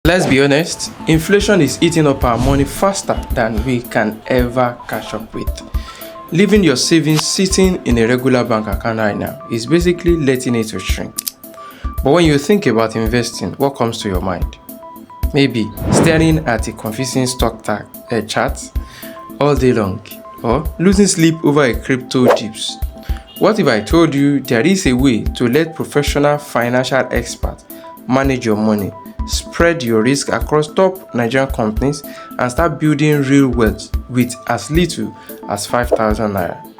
Let's be honest, inflation is eating up our money faster than we can ever catch up with. Leaving your savings sitting in a regular bank account right now is basically letting it to shrink. But when you think about investing, what comes to your mind? Maybe staring at a confusing chart all day long, or losing sleep over a crypto dips. What if I told you there is a way to let professional financial experts manage your money, spread your risk across top Nigerian companies, and start building real wealth with as little as 5,000 naira?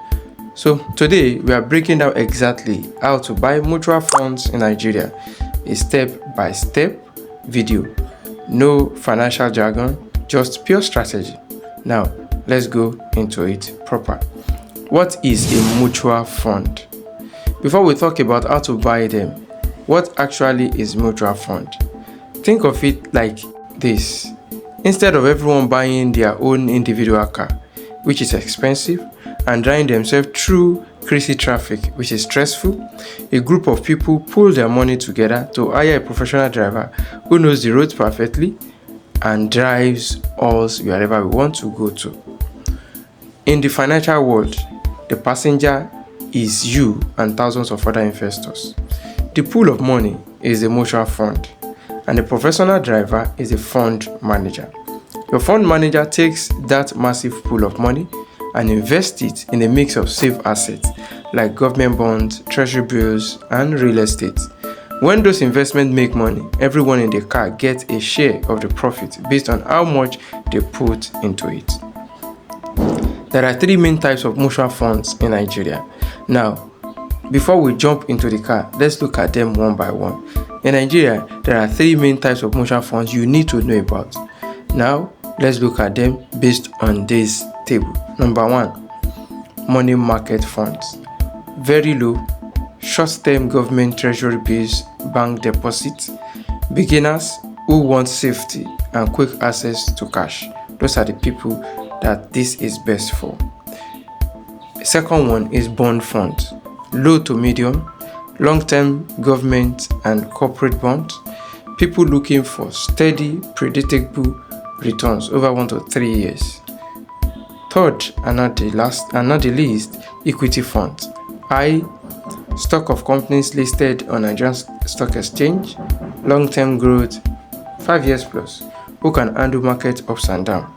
So today we are breaking down exactly how to buy mutual funds in Nigeria, a step-by-step video. No financial jargon, just pure strategy. Now let's go into it proper. What is a mutual fund? Before we talk about how to buy them, what actually is mutual fund? Think of it like this. Instead of everyone buying their own individual car, which is expensive, and driving themselves through crazy traffic, which is stressful, a group of people pool their money together to hire a professional driver who knows the roads perfectly and drives us wherever we want to go to. In the financial world, the passenger is you and thousands of other investors. The pool of money is a mutual fund, and the professional driver is a fund manager. Your fund manager takes that massive pool of money and invests it in a mix of safe assets like government bonds, treasury bills, and real estate. When those investments make money, everyone in the car gets a share of the profit based on how much they put into it. There are three main types of mutual funds in Nigeria. Now, before we jump into the car, let's look at them one by one. In Nigeria, there are three main types of mutual funds you need to know about. Now, let's look at them based on this table. Number one, money market funds. Very low, short-term government treasury bills, bank deposits. Beginners who want safety and quick access to cash. Those are the people that this is best for. Second one is bond funds. Low to medium, long-term government and corporate bonds. People looking for steady, predictable returns over 1 to 3 years. Third, and not the least, equity funds. High stock of companies listed on Nigerian Stock Exchange, long-term growth, 5 years plus, who can handle market ups and downs.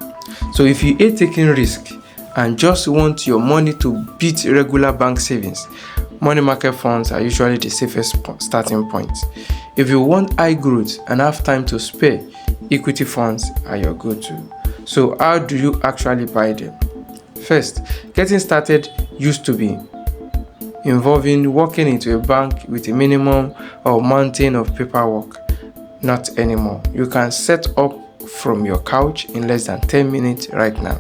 So if you hate taking risk and just want your money to beat regular bank savings, money market funds are usually the safest starting point. If you want high growth and have time to spare, equity funds are your go-to. So how do you actually buy them? First, getting started used to be involving walking into a bank with a minimum or mountain of paperwork. Not anymore. You can set up from your couch in less than 10 minutes right now.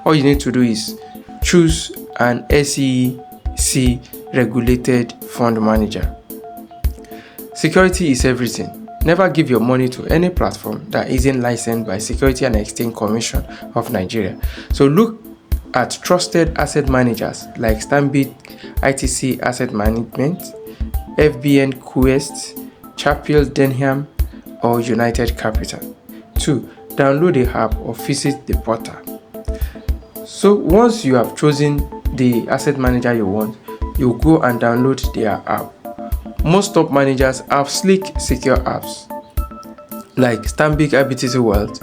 All you need to do is choose an SEC regulated fund manager. Security is everything. Never give your money to any platform that isn't licensed by Security and Exchange Commission of Nigeria. So look at trusted asset managers like Stanbic ITC Asset Management, FBN Quest, Chapel Denham, or United Capital. 2. Download the app or visit the portal. So once you have chosen the asset manager you want, you go and download their app. Most top managers have sleek, secure apps like Stanbic IBTC Wealth,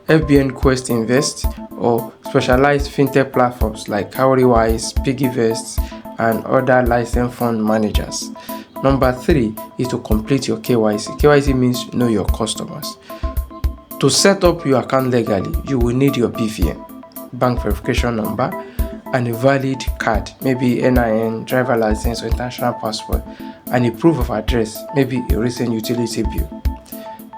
FBN Quest Invest, or specialized fintech platforms like Cowrywise, PiggyVest, and other licensed fund managers. Number 3 is to complete your KYC. KYC means know your customers. To set up your account legally, you will need your BVN, bank verification number, and a valid card, maybe NIN, driver license, or international passport, and a proof of address, maybe a recent utility bill.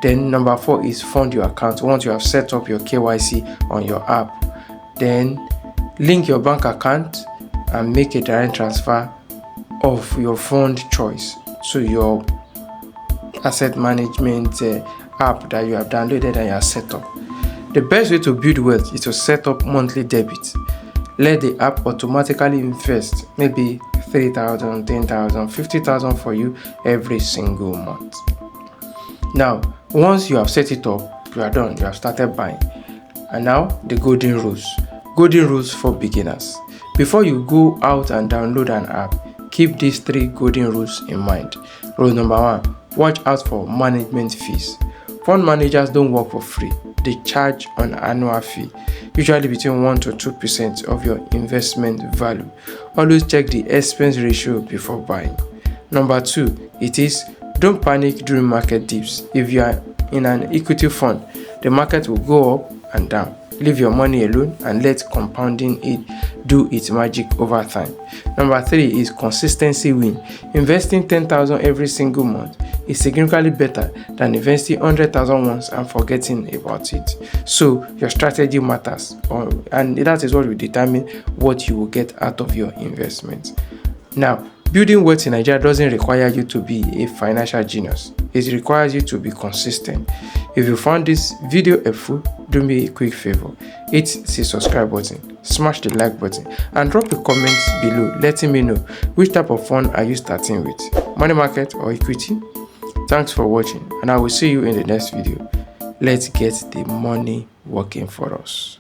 Then number 4 is fund your account. Once you have set up your KYC on your app, then link your bank account and make a direct transfer of your fund choice to your asset management app that you have downloaded and you have set up. The best way to build wealth is to set up monthly debit. Let the app automatically invest maybe 3,000, 10,000, 50,000 for you every single month. Now, once you have set it up, you are done. You have started buying. And now, the golden rules. Golden rules for beginners. Before you go out and download an app, keep these 3 golden rules in mind. Rule number 1, watch out for management fees. Fund managers don't work for free. They charge an annual fee, usually between 1 to 2% of your investment value. Always check the expense ratio before buying. Number 2, it is don't panic during market dips. If you are in an equity fund, the market will go up and down. Leave your money alone and let compounding it do its magic over time. Number 3 is consistency win. Investing 10,000 every single month is significantly better than investing 100,000 once and forgetting about it. So your strategy matters, and that is what will determine what you will get out of your investment. Now, building wealth in Nigeria doesn't require you to be a financial genius. It requires you to be consistent. If you found this video helpful, do me a quick favor. Hit the subscribe button, smash the like button, and drop a comment below letting me know which type of fund are you starting with, money market or equity. Thanks for watching, and I will see you in the next video. Let's get the money working for us.